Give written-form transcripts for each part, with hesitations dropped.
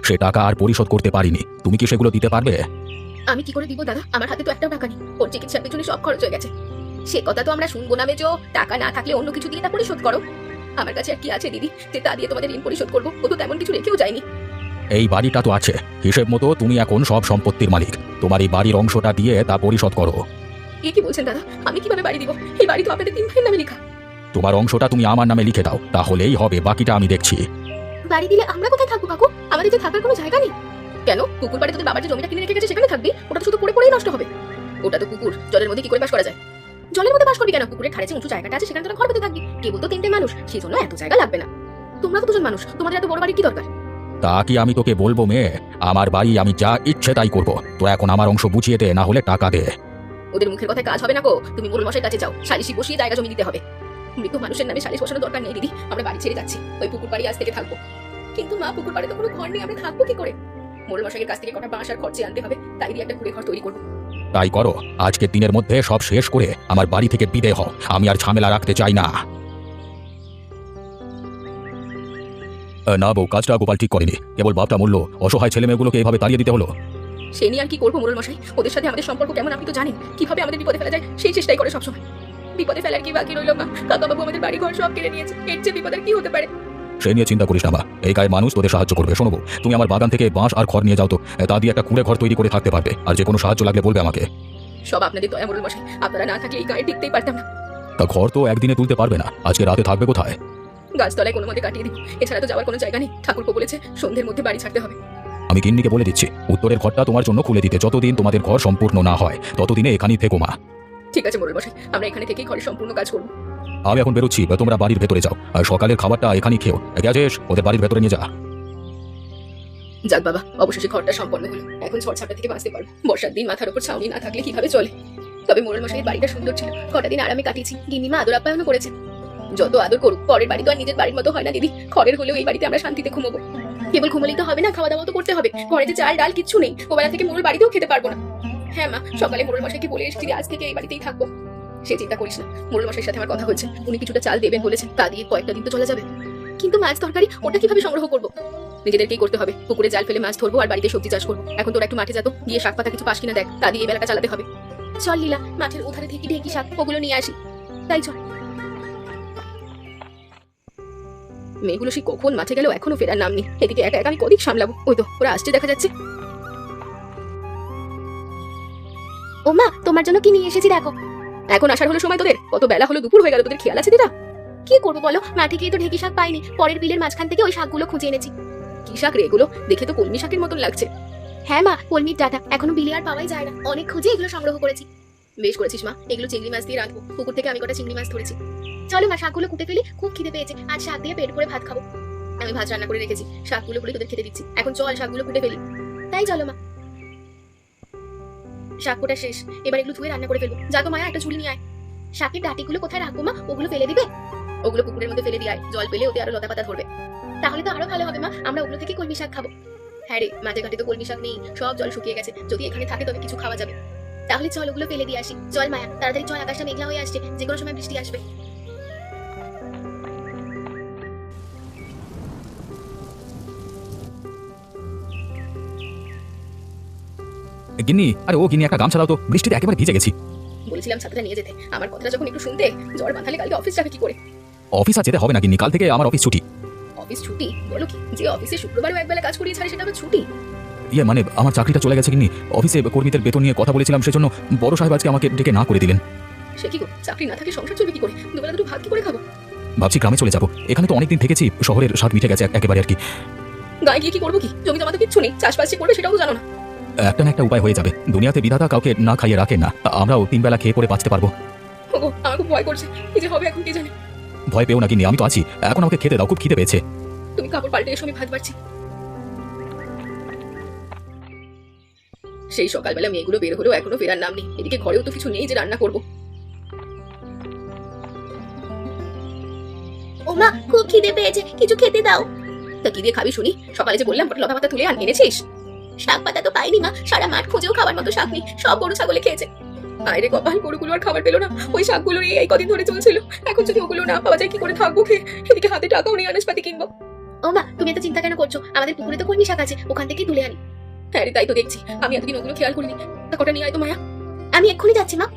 সে টাকা আর পরিশোধ করতে পারিনি। তুমি কি সেগুলো দিতে পারবে? আমি কি করে দিব দাদা? আমার হাতে তো একটাও টাকা নেই। ওর চিকিৎসার পেছনে সব খরচ হয়ে গেছে। সে কথা তো আমরা শুনবো না মেজো। টাকা না থাকলে অন্য কিছু দিয়ে তা পরিশোধ করো। আমার কাছে আর কি আছে দিদি যে তা দিয়ে তোমাদের ঋণ পরিশোধ করবো? ও তো তেমন কিছু রেখেও যায়নি। এই বাড়িটা তো আছে, হিসেব মতো তুমি এখন সব সম্পত্তির মালিক। তোমার এই বাড়ির অংশটা দিয়ে তা পরিশোধ করো। এ কি বলছেন দাদা? আমি কিভাবে বাড়ি দিব? এই বাড়ি তো আপনাদের 3 ভাইয়ের নামে লেখা। তোমার অংশটা তুমি আমার নামে লিখে দাও, তাহলেই হবে, বাকিটা আমি দেখছি। বাড়ি দিলে আমরা কোথায় থাকবো কাকু? আমাদের যে থাকার কোনো জায়গা নেই। কেন? পুকুর পাড়ে তোদের বাবার যে জমিটা কিনে রেখে গেছে সেখানে থাকবি? ওটা তো শুধু পড়ে পড়েই নষ্ট হবে। ওটা তো পুকুর, জলের মধ্যে কি করে বাস করা যায়? জলের মধ্যে বাস করবি কেন? পুকুরের ধারে যে উঁচু জায়গাটা আছে সেখানে তোরা ঘর পেতে থাকবি। কেবল তো 3টে মানুষ, সেই জন্য এত জায়গা লাগবে না। তোমরা তো 2জন মানুষ, তোমাদের এত বড় বাড়ির কি দরকার? তা কি আমি তোকে বলবো মেয়ে? আমার বাড়ি, আমি যা ইচ্ছে তাই করবো। তো এখন আমার অংশ বুঝিয়ে দে, না হলে টাকা দে। ওদের মুখের কথায় কাজ হবে না গো। তুমি মোড়ল মশাইয়ের কাছে যাও, সালিশি বসিয়ে জায়গা জমি দিতে হবে। মৃত মানুষের নামে সালিশ বসানোর দরকার নেই দিদি। আমরা বাড়ি ছেড়ে যাচ্ছি, ওই পুকুর বাড়ি আজ থেকে থাকবো। কিন্তু মা, পুকুর বাড়িতে কোনো ঘর নেই, আমরা থাকবো কি করে? মোড়ল মশাইয়ের কাছ থেকে কটা বাঁশ আর খরচে আনতে হবে, তাই দিয়ে একটা কুড়ে ঘর তৈরি করবো। তাই করো, আজকের দিনের মধ্যে সব শেষ করে আমার বাড়ি থেকে বিদায় হও। আমি আর ঝামেলা রাখতে চাই না। না বউ, কাজটা গোপাল ঠিক করেনি। কেবল বাপটা মূল্য, অসহায় ছেলেমেয়েগুলোকে এভাবে তাড়িয়ে দিতে হলো। সে নিয়ে আর কি করবো মোড়ল মশাই? ওদের সাথে আমাদের সম্পর্ক কেমন আপনি তো জানেন। কিভাবে আমাদের বিপদে ফেলা যায় সেই চেষ্টাই করে সবসময়। বিপদে ফেলার কি বাকি রইল মা? কাকাবাবু আমাদের বাড়ি ঘর সব কেড়ে নিয়েছে। এর চেয়ে বিপদের কি হতে পারে? সে নিয়ে চিন্তা করিস না মা, এই গায়ে মানুষ তোদের সাহায্য করবে। শোনো বউ, তুমি আমার বাগান থেকে বাঁশ আর খড় নিয়ে যাও তো, তা দিয়ে একটা কুঁড়ে ঘর তৈরি করে থাকতে পারবে। আর যে কোনো সাহায্য লাগলে বলবে আমাকে। সব আপনাদের দয়া মোড়ল মশাই, আপনারা না থাকলে এই গায়ে টিকতেই পারতাম না। তা ঘর তো একদিনে তুলতে পারবে না, আজকে রাতে থাকবে কোথায়? গাছতলায় কোনো মতে কাটিয়ে দিব। এছাড়া তো যাওয়ার কোনো জায়গা নেই। ঠাকুরপো বলেছে সন্ধ্যের মধ্যে বাড়ি ছাড়তে হবে। আমি গিন্নিকে বলে দিচ্ছি উত্তরের ঘরটা তোমার জন্য খুলে দিতে। যতদিন তোমাদের ঘর সম্পূর্ণ না হয় ততদিনে এখানেই থেকো মা। ঠিক আছে মোড়ল মশাই, আমরা এখানে থেকেই ঘরের সম্পূর্ণ কাজ করবো। আমি এখন বেরোচ্ছি, তোমরা বাড়ির ভেতরে যাও। আর সকালের খাবারটা এখানেই খেও। গেছিস, ওদের বাড়ির ভেতরে নিয়ে যা। যাক বাবা, অবশেষে ঘরটা সম্পন্ন হলো। এখন ঝড়ঝাপটা থেকে বাঁচতে পারবো। বর্ষার দিন মাথার উপর ছাউনি না থাকলে কিভাবে চলে? তবে মোড়ল মশাইয়ের বাড়িটা সুন্দর ছিল, কটা দিন আরামে কাটিয়েছি। গিন্নিমা আদর আপ্যায়নও করেছে। যত আদর করুক, পরের বাড়ি তো আর নিজের বাড়ির মতো হয় না দিদি। ঘরের হলেও এই বাড়িতে আমরা শান্তিতে ঘুমোবো। কেবল ঘুমলেই তো হবে না, খাওয়া দাওয়া তো করতে হবে। ঘরে যে চাল ডাল কিচ্ছু নেই, ওবেলা থেকে মোড়ল বাড়িতেও খেতে পারবো না। হ্যাঁ মা, সকালে মোড়ল মশাইকে বলে এসেছি আজ থেকে এই বাড়িতেই থাকবো। সে চিন্তা করিস না, মোড়ল মশাইয়ের সাথে আমার কথা হয়েছে। উনি কিছুটা চাল দেবেন বলেছেন, তা দিয়ে কয়েকটা দিন তো চলে যাবে। কিন্তু মাছ তরকারি ওটা কিভাবে সংগ্রহ করবো? নিজেদেরকেই করতে হবে। পুকুরে জাল ফেলে মাছ ধরবো আর বাড়িতে সবজি চাষ করবো। এখন তোরা একটু মাঠে যাতো, গিয়ে শাক পাতা কিছু পাস কিনা দেখ, তা দিয়ে এই বেলাটা চালাতে হবে। চল লীলা, মাঠের ওধারে থেকে ঢেকি শাক ওগুলো নিয়ে আসি। তাই চল। মেয়েগুলো সে কখন মাঠে গেল, এখনো ফেরার নাম নেই। এদিকে একা একা আমি কদিক সামলাবো? ওই তো ওরা আসছে দেখা যাচ্ছে। ও মা, তোমার জন্য কি নিয়ে এসেছি দেখো। এখন আসার হলো সময় তোদের? কত বেলা হলো, দুপুর হয়ে গেল, তোদের খেয়াল আছে দিদা? কি করবো বলো, মাঠে গিয়ে তো ঢেকি শাক পাইনি। পরের বিলের মাঝখান থেকে ওই শাকগুলো খুঁজে এনেছি। কি শাক রে এগুলো? দেখে তো কলমি শাকের মতন লাগছে। হ্যাঁ মা, কলমির ডাঁটা। এখনো বিলে আর পাওয়াই যায় না, অনেক খুঁজে এগুলো সংগ্রহ করেছি। বেশ করেছিস মা, এগুলো চিংড়ি মাছ দিয়ে রাঁধবো। পুকুর থেকে আমি কটা চিংড়ি মাছ ধরেছি। চলো মা, শাকগুলো কুটে ফেলি, খুব খিদে পেয়েছে। আজ শাক দিয়ে পেট ভরে ভাত খাবো। আমি ভাত রান্না করে রেখেছি, শাকগুলো করে তোদের খেতে দিচ্ছি। এখন চল শাকগুলো কুটে ফেলি। তাই চলো মা। শাক কোটা শেষ, এবার এগুলো ধুয়ে রান্না করে ফেলবো। যা তো মায়া, একটা ঝুড়ি নিয়ে আয়। শাকের ডাঁটিগুলো কোথায় রাখবো মা? ওগুলো ফেলে দিবে? ওগুলো পুকুরের মধ্যে ফেলে দিয়ে, জল পেলে ওতে আরো লতা পাতা ধরবে। তাহলে তো আরো ভালো হবে মা, আমরা ওগুলো থেকে কলমি শাক খাবো। হ্যাঁ রে, মাঝে ঘাটে তো কলমি শাক নেই, সব জল শুকিয়ে গেছে। যদি এখানে থাকে তবে কিছু খাওয়া যাবে। তাহলে চল ওগুলো ফেলে দিয়ে আসি। চল মায়া, তাড়াতাড়ি চল, আকাশটা মেঘলা হয়ে আসছে, যে কোনো সময় বৃষ্টি আসবে। গিন্নি, আরে ও গিন্নি, একটা গামছা দাও তো, বৃষ্টিতে একেবারে ভিজে গেছি। বলেছিলাম ছাতাটা নিয়ে যেতে, আমার কথাটা যখন একটু শুনতে। জ্বর বাঁধালে কালকে অফিস যাবে কি করে? অফিস আর যেতে হবে না গিন্নি, কাল থেকে আমার অফিস ছুটি। অফিস ছুটি? বলো কি, যে অফিসে শুক্রবারও একবেলা কাজ করিয়ে ছাড়ে সেটা আবার ছুটি? ইয়ে মানে আমার চাকরিটা চলে গেছে গিন্নি। অফিসে কর্মীদের বেতন নিয়ে কথা বলেছিলাম, সেজন্য বড় সাহেব আজকে আমাকে ডেকে না করে দিলেন। সে কি গো, চাকরি না থাকে সংসার চলবে কি করে? দুবেলা দুটো ভাত কি করে খাবো? ভাবছি গ্রামে চলে যাবো, এখানে তো অনেকদিন থেকেছি, শহরের স্বাদ মিটে গেছে একেবারে আর কি। গায়ে গিয়ে কি করবো? কি জমি জমা তো কিচ্ছু নেই, চাষবাস যে করবে সেটাও তো জানো না। একটা না একটা উপায় হয়ে যাবে। দুনিয়াতে বিধাতা কাউকে না খাইয়ে রাখেন না, আমরাও 3 বেলা খেয়ে পরে বাঁচতে পারবো। ওগো, আমার খুব ভয় করছে, কি যে হবে এখন কে জানে। ভয় পেও না গিন্নি, আমি তো আছি। এখন আমাকে খেতে দাও, খুব খিদে পেয়েছে। তুমি কাপড় পাল্টে এসো, আমি ভাত বাড়ছি। সেই সকালবেলা মেয়েগুলো বের হলেও এখনো ফেরার নাম নেই। এদিকে ঘরেও তো কিছু নেই যে রান্না করবো। ও মা, খুব খিদে পেয়েছে, কিছু খেতে দাও। তা কি দিয়ে খাবি শুনি? সকালে যে বললাম লতা পাতা তুলে এনেছিস? শাক পাতা তো পাইনি মা, সারা মাঠ খুঁজেও খাবার মতো শাক নেই, সব গরু ছাগলে খেয়েছে। আরে কপাল, গরুগুলো আর খাবার পেলো না। ওই শাকগুলো এই কদিন ধরে চলছিল, এখন যদি ওগুলো না পাওয়া যায় কি করে থাকবো খেয়ে? এদিকে হাতে টাকাও নেই আনাজপাতি কিনবো। ও মা, তুমি এত চিন্তা কেন করছো? আমাদের পুকুরে তো কলমি শাক আছে, ওখান থেকেই তুলে আনি। হ্যাঁ রে, তাই তো দেখছি। আমি এতদিন ওগুলো খেয়াল করিনি। তা কটা নিয়ে আয় তো মায়া। আমি এক্ষুনি যাচ্ছি মা।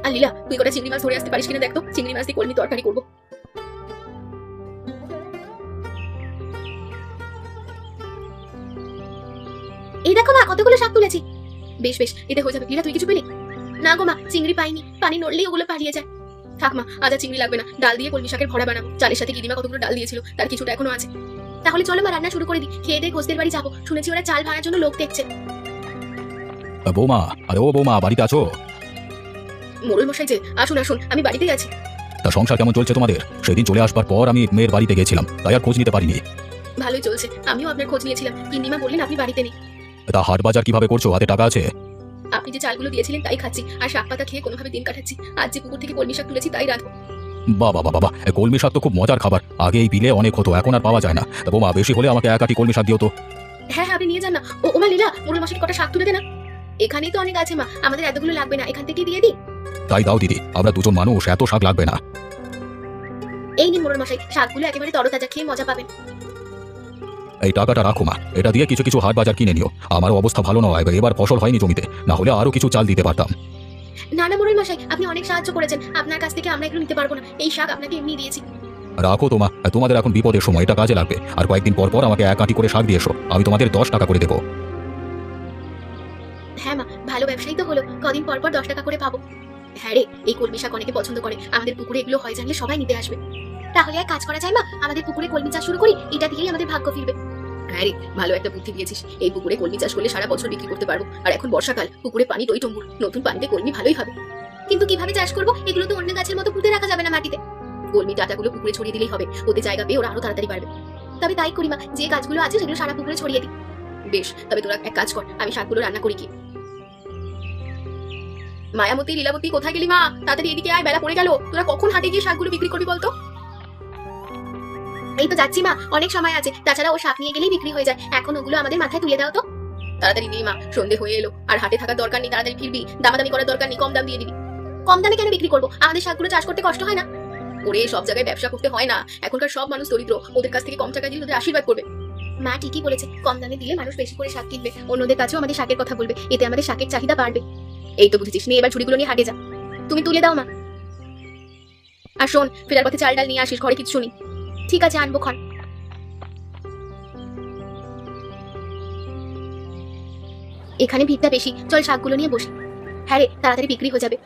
আর লীলা, তুই কটা চিংড়ি মাছ ধরে আসতে পারিস কিনা দেখ তো। চিংড়ি মাছ দিয়ে কলমি তরকারি করবো। এই দেখো মা, কতগুলো শাক তুলেছি। বেশ বেশ, এতে হয়ে যাবে। লীলা, তুই কিছু পেলি? না গো মা, চিংড়ি পাইনি। পানি নড়লেই ওগুলো পালিয়ে যায়। থাক মা, আজ আর চিংড়ি লাগবে না। ডাল দিয়ে কলমি শাকের ভরা বানাবো। চালের সাথে গিরিমা কতগুলো ডাল দিয়েছিল, তার কিছুটা এখনো আছে। তাহলে চলো মা, রান্না শুরু করে দিই। খেয়ে দিয়ে ঘোষদের বাড়ি যাবো। শুনেছি ওরা চাল ভাঙার জন্য লোক দেখছে। বৌমা, আরে ও বৌমা, বাড়িতে আছো? মোড়ল মশাই যে, আসুন আসুন, আমি বাড়িতেই আছি। তা সংসার কেমন চলছে তোমাদের? সেদিন চলে আসবার পর আমি মেয়ের বাড়িতে গেছিলাম, তাই আর খোঁজ নিতে পারিনি। ভালোই চলছে। আমিও আপনার খোঁজ নিয়েছিলাম। গিন্নিমা বললেন আপনি বাড়িতে নেই। তা হাট বাজার কিভাবে করছো? হাতে টাকা আছে? আপনি যে চালগুলো দিয়েছিলেন তাই খাচ্ছি, আর শাক পাতা খেয়ে কোনোভাবে দিন কাটাচ্ছি। আজ যে পুকুর থেকে কলমি শাক তুলেছি তাই রাঁধবো। বাবা বাবা বাবা, কলমি শাক তো খুব মজার খাবার। আগে এই বিলে অনেক হতো, এখন আর পাওয়া যায় না। তা বৌমা, বেশি হলে আমাকে এক আটি কলমি শাক দিও তো। হ্যাঁ হ্যাঁ, আপনি নিয়ে যান না। ওমা লীলা, মোড়ল মশাই কটা শাক তুলে দে না। এখানেই তো অনেক আছে মা, আমাদের এতগুলো লাগবে না। এখান থেকে দিয়ে দিই। তাই দাও দিদি, আমরা দুজন মানুষ, এত শাক লাগবে না। এই নিন মোড়ল মশাই, শাকগুলো একেবারে তরতাজা, খেয়ে মজা পাবেন। এই টাকাটা রাখো মা, এটা দিয়ে কিছু কিছু হাট বাজার কিনে নিও। আমারও অবস্থা ভালো নয়, এবার ফসল হয়নি জমিতে, না হলে আরো কিছু চাল দিতে পারতাম। না না মোড়ল মশাই, আপনি অনেক সাহায্য করেছেন। আপনার কাছ থেকে আমরা এগুলো নিতে পারবো না। এই শাক আপনাকে এমনি দিয়েছি। রাখো তো মা, তোমাদের এখন বিপদের সময়, এটা কাজে লাগবে। আর কয়েকদিন পর পর আমাকে এক আটি করে শাক দিয়ে এসো, আমি তোমাদের 10 টাকা করে দেবো। হ্যাঁ মা, ভালো ব্যবসায়ী তো হলো, কদিন পর পর 10 টাকা করে পাবো। হ্যাঁ রে, এই কলমি শাক অনেকে পছন্দ করে। আমাদের পুকুরে এগুলো হয় জানলে সবাই নিতে আসবে। তাহলে এক কাজ করা যায় মা, আমাদের পুকুরে কলমি চাষ শুরু করি। এটা দিয়েই আমাদের ভাগ্য ফিরবে। হ্যাঁ রে, ভালো একটা বুদ্ধি দিয়েছিস। এই পুকুরে কলমি চাষ করলে সারা বছর বিক্রি করতে পারবো। আর এখন বর্ষাকাল, পুকুরে পানি টইটম্বুর, নতুন পানিতে কলমি ভালোই হবে। কিন্তু কিভাবে চাষ করবো? এগুলো তো অন্য গাছের মতো পুঁতে রাখা যাবে না মাটিতে। কলমি ডাঁটাগুলো পুকুরে ছড়িয়ে দিলেই হবে, ওতে জায়গা পেয়ে ওরা আরো তাড়াতাড়ি পারবে। তবে তাই করি মা, যে গাছগুলো আছে সেগুলো সারা পুকুরে ছড়িয়ে দিই। বেশ, তবে তোরা এক কাজ কর, আমি শাকগুলো রান্না করি কি। মায়ামতি, লীলাবতী, কোথায় গেলি মা? তাড়াতাড়ি এদিকে আয়, বেলা পড়ে গেল। তোরা কখন হাটে গিয়ে শাকগুলো বিক্রি করবি বলতো? এই তো যাচ্ছি মা, অনেক সময় আছে। তাছাড়া ও শাক নিয়ে গেলেই বিক্রি হয়ে যায়। এখন ওগুলো আমাদের মাথায় তুলে দাও তো। তাড়াতাড়ি নিয়ে মা, সন্ধে হয়ে এলো। আর হাটে থাকার দরকার নেই, তাড়াতাড়ি ফিরবি। দামাদামি করার দরকার নেই, কম দাম দিয়ে দিবি। কম দামে কেন বিক্রি করবো? আমাদের শাকগুলো চাষ করতে কষ্ট হয় না? ওরে, সব জায়গায় ব্যবসা করতে হয় না। এখনকার সব মানুষ দরিদ্র, ওদের কাছ থেকে কম টাকা দিয়ে ওদের আশীর্বাদ করবে। মা ঠিকই বলেছে, কম দামে দিলে মানুষ বেশি করে শাক কিনবে, অন্যদের কাছেও আমাদের শাকের কথা বলবে, এতে আমাদের শাকের চাহিদা বাড়বে। এই তো বুঝেছিস, নিয়ে এবার ঝুড়িগুলো নিয়ে হাটে যা। তুমি তুলে দাও মা। আর শোন, ফেরার পথে চাল ডাল নিয়ে আসিস, ঘরে কিছু নেই। ঠিক আছে, আনবো ক্ষণ। এখানে ভিড়টা বেশি, চল শাকগুলো নিয়ে বসি। হ্যাঁ রে, তাড়াতাড়ি বিক্রি হয়ে যাবে।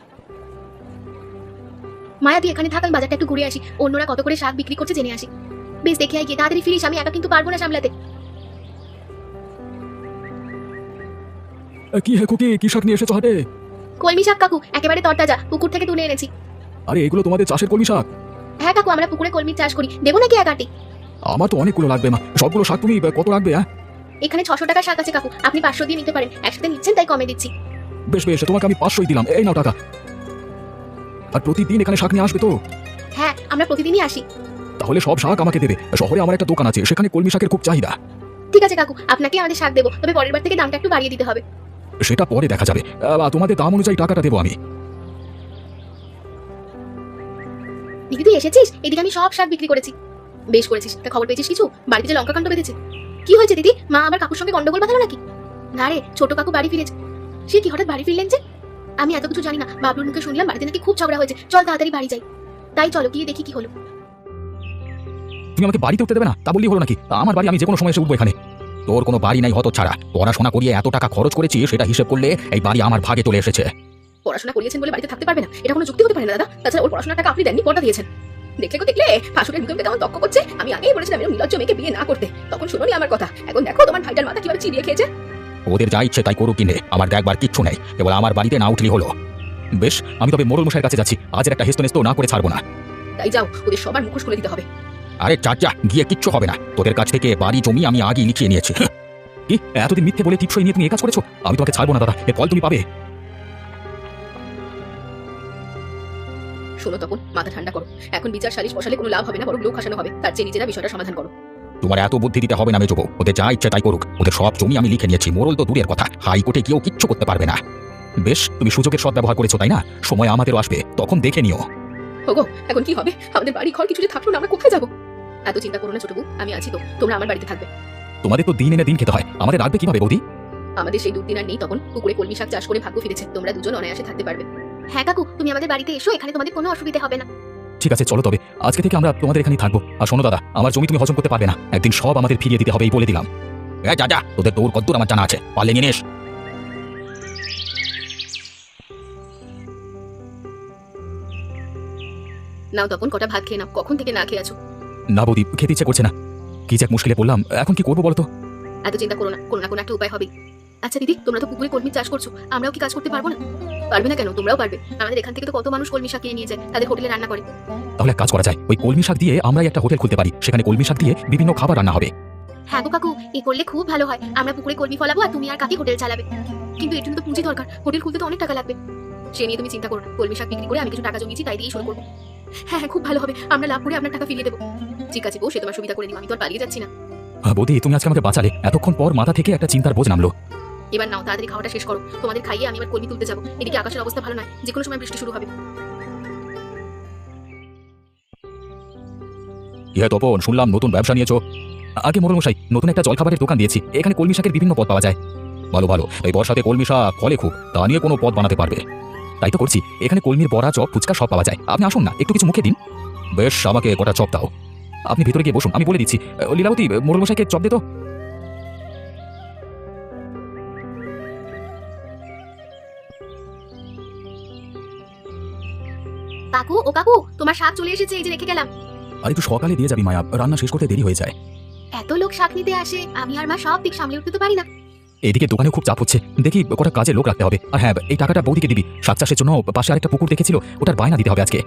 মায়া, তুই এখানে থাক, আমি বাজারটা একটু ঘুরে আসি। অন্যরা কত করে শাক বিক্রি করছে জেনে আসি। বেশ, দেখে আয় গিয়ে, তাড়াতাড়ি ফিরিস। আমি একা কিন্তু পারবো না সামলাতে। কি হে খুকি, কি শাক নিয়ে এসেছো হাটে? কলমি শাক কাকু, একেবারে তরতাজা, পুকুর থেকে তুলে এনেছি। আরে এগুলো তোমাদের চাষের কলমি শাক? হ্যাঁ কাকু, আমরা পুকুরে কলমির চাষ করি। দেবো নাকি এক আটি? আমার তো অনেকগুলো লাগবে মা, সবগুলো শাক তুমি কত লাগবে? হ্যাঁ, এখানে 600 টাকা শাক আছে কাকু, আপনি 500 দিয়ে নিতে পারেন। একসাথে নিচ্ছেন তাই কমে দিচ্ছি। বেশ বেশ, তোমাকে আমি 500 দিলাম, এই নাও টাকা। আর প্রতিদিন এখানে শাক নিয়ে আসবে তো? হ্যাঁ, আমরা প্রতিদিনই আসি। তাহলে সব শাক আমাকে দেবে। শহরে আমার একটা দোকান আছে, সেখানে কলমি শাকের খুব চাহিদা। ঠিক আছে কাকু, আপনাকে আমাদের শাক দেবো, তবে পরের বার থেকে দামটা একটু বাড়িয়ে দিতে হবে। সেটা পরে দেখা যাবে, তোমাদের দাম অনুযায়ী টাকাটা দেবো আমি। দিদি, তুই এসেছিস? এদিকে আমি সব শাক বিক্রি করেছি। বেশ করেছিস। তা খবর পেয়েছিস কিছু? বাড়িতে যে লঙ্কা কাণ্ড বেঁধেছে। কি হয়েছে দিদি? মা আবার কাকুর সঙ্গে গন্ডগোল বাঁধালো নাকি? না রে, ছোট কাকু বাড়ি ফিরেছে। সে কি হঠাৎ বাড়ি ফিরলেন যে? আমি এত কিছু জানি না, বাবলুর মুখে শুনলাম বাড়িতে নাকি খুব ঝগড়া হয়েছে। চল তাড়াতাড়ি বাড়ি যাই। তাই চলো, গিয়ে দেখি কি হলো। তুমি আমাকে বাড়িতে উঠতে দেবে না, তা বললেই হলো নাকি? আমার বাড়ি, আমি যে কোনো সময় এসে উঠবো এখানে। তোর কোনো বাড়ি নাই হতো ছাড়া, পড়াশোনা করিয়ে এত টাকা খরচ করেছি, সেটা হিসেব করলে এই বাড়ি আমার ভাগে চলে এসেছে। পড়াশোনা করিয়েছেন বলে বাড়িতে থাকতে পারবে না, এটা কোনো যুক্তি হতে পারে না দাদা। তাছাড়া ওর পড়াশোনার টাকা আপনি দেননি, পড়া দিয়েছেন। দেখলে গো দেখলে, ফাঁসুরের মুখে কেমন তক্ক করছে। আমি আগেই বলেছিলাম এরকম নির্লজ্জ মেয়েকে বিয়ে না করতে, তখন শুনোনি আমার কথা। এখন দেখো তোমার ভাইটার মাথা কিভাবে চিবিয়ে খেয়েছে। ওদের যা ইচ্ছে তাই করুক কিনে, আমার দেখবার কিচ্ছু নেই, কেবল আমার বাড়িতে না উঠলি হলো। বেশ, আমি তবে মোড়ল মশাইয়ের কাছে যাচ্ছি, আজ একটা হেস্তনেস্ত না করে ছাড়বো না। তাই যাও, ওদের সবার মুখোশ খুলে দিতে হবে। আরে চাচা, গিয়ে কিচ্ছু হবে না, তোদের কাছ থেকে বাড়ি জমি আমি আগেই লিখিয়ে নিয়েছি। কি এতদিন মিথ্যে বলে টিপসই নিয়ে তুমি এ কাজ করেছো? আমি তোমাকে ছাড়বো না দাদা, এর ফল তুমি পাবে। শোনো তখন, মাথা ঠান্ডা করো। এখন বিচার সালিশ বসালে কোনো লাভ হবে না, বরং লোক হাসানো হবে। তার চেয়ে নিজেরা বিষয়টা সমাধান করো। তোমার এত বুদ্ধি দিতে হবে না মেজবো, ওদের যা ইচ্ছে তাই করুক। ওদের সব জমি আমি লিখে নিয়েছি, মোড়ল তো দূরের কথা, হাইকোর্টে গিয়েও কিচ্ছু করতে পারবে না। বেশ, তুমি সুযোগের সদ্ব্যবহার করেছো তাই না? সময় আমাদেরও আসবে, তখন দেখে নিও। ওগো, এখন কি হবে? আমাদের বাড়ি ঘর কিছু যে থাকলো না, আমরা কোথায় যাবো? এত চিন্তা করো না ছোট বউ, আমি আছি তো, তোমরা আমার বাড়িতে থাকবে। তোমাদের তো দিন এনে দিন খেতে হয়, আমাদের রাখবে কিভাবে বৌদি? আমাদের সেই দুর্দিন আর নেই, তখন পুকুরে কলমি শাক চাষ করে ভাগ্য ফিরেছে, তোমরা দুজন অনায়াসে থাকতে পারবে। হ্যাঁ কাকু, তুমি আমাদের বাড়িতে এসো, এখানে তোমাদের কোনো অসুবিধা হবে না। ঠিক আছে চলো তবে, আজকে থেকে আমরা তোমাদের এখানেই থাকবো। আর শোনো দাদা, আমার জমি তুমি হজম করতে পারবে না, একদিন সব আমাদের ফিরিয়ে দিতে হবে এই বলে দিলাম। যা যা, তোদের দৌড় কদ্দূর আমার জানা আছে, পারলে নিয়ে নিস। নাও তপন, কটা ভাত খেয়ে নাও, কখন থেকে না খেয়ে আছো। না বৌদি, খেতে ইচ্ছে করছে না। কি যে এক মুশকিলে পড়লাম, এখন কি করবো বলো তো? এত চিন্তা করো না, কোনো না কোনো একটা উপায় হবেই। আচ্ছা দিদি, তোমরা তো পুকুরে কলমি চাষ করছো, আমরাও কি কাজ করতে পারবো না? পারবে না কেন, তোমরাও পারবে। আমাদের এখান থেকে তো কত মানুষ কলমি শাক কিনে নিয়ে যায়, তাদের হোটেলে রান্না করে। তাহলে এক কাজ করা যায়, ওই কলমি শাক দিয়ে আমরাই একটা হোটেল খুলতে পারি, সেখানে কলমি শাক দিয়ে বিভিন্ন খাবার রান্না হবে। হ্যাঁ গো কাকু, এই করলে খুব ভালো হয়। আমরা পুকুরে কলমি ফলাবো আর তুমি আর কাকি হোটেল চালাবে। কিন্তু এর জন্য তো পুঁজি দরকার, হোটেল খুলতে তো অনেক টাকা লাগবে। সে নিয়ে তুমি চিন্তা করো না, কলমি শাক বিক্রি করে আমি কিছু টাকা জমিয়েছি, তাই দিয়েই শুরু করবো। হ্যাঁ হ্যাঁ, খুব ভালো হবে, আমরা লাভ করে আপনার টাকা ফিরিয়ে দেবো। ঠিক আছে বউ, সে তোমার সুবিধা করে দিও, আমি তো আর পালিয়ে যাচ্ছি না। বৌদি, তুমি আজকে আমাকে বাঁচালে, এতক্ষণ পর মাথা থেকে একটা চিন্তার বোঝ নামলো। এবার নাও, তাড়াতাড়ি খাওয়াটা শেষ করো, তোমাদের খাইয়ে আমি এবার কলমি তুলতে যাবো। এদিকে আকাশের অবস্থা ভালো নয়, যে কোনো সময় বৃষ্টি শুরু হবে। কি হয় তপন, শুনলাম নতুন ব্যবসা নিয়েছো? আগে মোড়ল মশাই, নতুন একটা জলখাবারের দোকান দিয়েছি, এখানে কলমি শাকের বিভিন্ন পদ পাওয়া যায়। ভালো ভালো, এই বর্ষাতে কলমি শাক ফলে খুব, তা নিয়ে কোনো পদ বানাতে পারবে। তাই তো করছি, এখানে কলমির বড়া, চপ, ফুচকা সব পাওয়া যায়। আপনি আসুন না, একটু কিছু মুখে দিন। বেশ, আমাকে কটা চপ দাও। আপনি ভিতরে গিয়ে বসুন, আমি বলে দিচ্ছি। লীলাবতী, মোড়ল মশাইকে চপ দে তো। কাকু, ও কাকু, তোমার শাক চলে এসেছে, এই যে রেখে গেলাম। আর একটু সকালে দিয়ে যাবি মায়া, রান্না শেষ করতে দেরি হয়ে যায়। এত লোক শাক নিতে আসে, আমি আর মা সব দিক সামলে উঠতে তো পারি না। এদিকে দোকানে খুব চাপ হচ্ছে, দেখি কটা কাজে লোক রাখতে হবে। আর হ্যাঁ, এই টাকাটা বৌদিকে দিবি, শাক চাষের জন্য পাশে আরেকটা পুকুর দেখেছিল, ওটার বায়না দিতে হবে আজকে।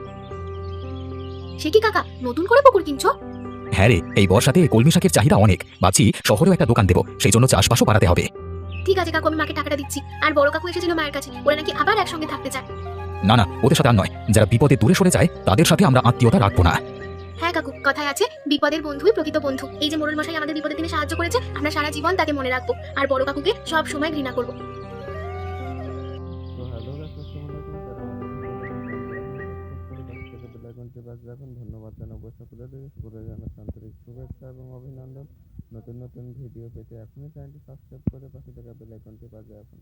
সে কি কাকা, নতুন করে পুকুর কিনছো? হ্যাঁ রে, এই বর্ষাতে কলমি শাকের চাহিদা অনেক, ভাবছি শহরেও একটা দোকান দেবো, সেই জন্য চাষবাসও বাড়াতে হবে। ঠিক আছে কাকু, আমি মাকে টাকাটা দিচ্ছি। আর বড় কাকু এসেছিল মায়ের কাছে, ওরা নাকি আবার একসঙ্গে থাকতে চায়। না না, ওদের সাথে আর নয়, যারা বিপদে দূরে সরে যায় তাদের সাথে আমরা আত্মীয়তা রাখবো না। হ্যাঁ কাকু, কথায় আছে বিপদের বন্ধুই প্রকৃত বন্ধু। এই যে মোড়ল মশাই আমাদের বিপদের দিনে সাহায্য করেছে, আমরা সারা জীবন তাকে মনে রাখবো। আর বড় কাকুকে সব সময় ঘৃণা করবো। তো হ্যালো গাইস, আসসালামু আলাইকুম। যারা আমাদের বেলাইকনটি বাজে এখন ধন্যবাদ জানাবো সকলকে, শুরু জানাচ্ছি আন্তরিক শুভেচ্ছা এবং অভিনন্দন। নতুন নতুন ভিডিও পেতে এখনই চ্যানেলটি সাবস্ক্রাইব করে পাশে থাকা বেলাইকনটি বাজে এখন।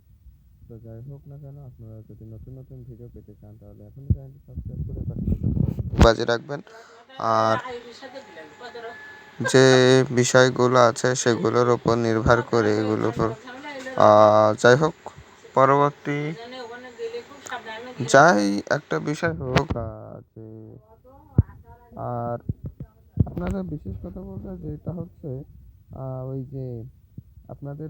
তো যাই হোক না কেন, আপনারা যদি নতুন নতুন ভিডিও পেতে চান তাহলে এখনই চ্যানেলটি সাবস্ক্রাইব করে পাশে থাকা বাজে রাখবেন। আর যে বিষয়গুলো আছে সেগুলোর উপর নির্ভর করে এগুলোর উপর যাই হোক, পরবর্তী যাই একটা বিষয় হোক যে, আর আপনাদের বিশেষ কথা বলতে যেটা হচ্ছে ওই যে আপনাদের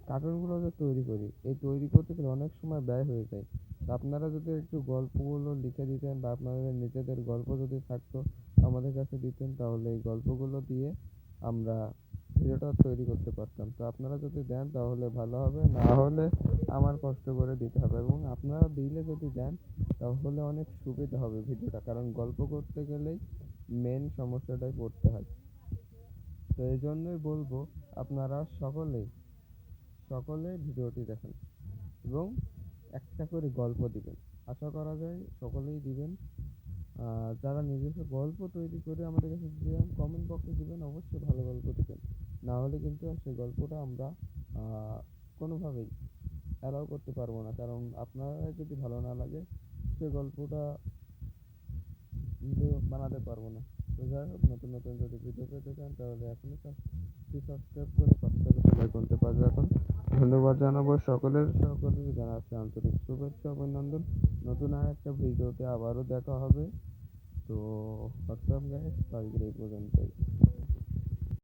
কার্টুনগুলো যে তৈরি করি, এই তৈরি করতে গেলে অনেক সময় ব্যয় হয়ে যায়। তো আপনারা যদি একটু গল্পগুলো লিখে দিতেন বা আপনাদের নিজেদের গল্প যদি থাকতো আমাদের কাছে দিতেন, তাহলে এই গল্পগুলো দিয়ে আমরা ভিডিওটা তৈরি করতে পারতাম। তো আপনারা যদি দেন তাহলে ভালো হবে, না হলে আমার কষ্ট করে দিতে হবে। এবং আপনারা দিলে যদি দেন তাহলে অনেক সুবিধা হবে ভিডিওটা, কারণ গল্প করতে গেলেই মেন সমস্যাটায় পড়তে হয়। তো এই জন্যই বলবো আপনারা সকলে ভিডিওটি দেখেন এবং একটা করে গল্প দিবেন। আশা করা যায় সকলেই দিবেন। যারা নিজস্ব গল্প তৈরি করে আমাদের কাছে দিবেন, কমেন্ট বক্সে দিবেন, অবশ্যই ভালো গল্প দিবেন। না হলে কিন্তু সেই গল্পটা আমরা কোনোভাবেই অ্যালাউ করতে পারবো না, কারণ আপনারা যদি ভালো না লাগে সেই গল্পটা কিন্তু বানাতে পারবো না। তো যাই হোক, নতুন নতুন যদি ভিডিও পেতে চান তাহলে এখনই সাবস্ক্রাইব করে পাশে থাকা বেল আইকনটি বাজিয়ে রাখুন। ধন্যবাদ জানাবো সকলের জানাচ্ছি আন্তরিক শুভেচ্ছা অভিনন্দন। নতুন আর একটা ভিডিওতে আবারও দেখা হবে। তো হোয়াটসঅ্যাপ গাইস, আজকের এই পর্যন্তই।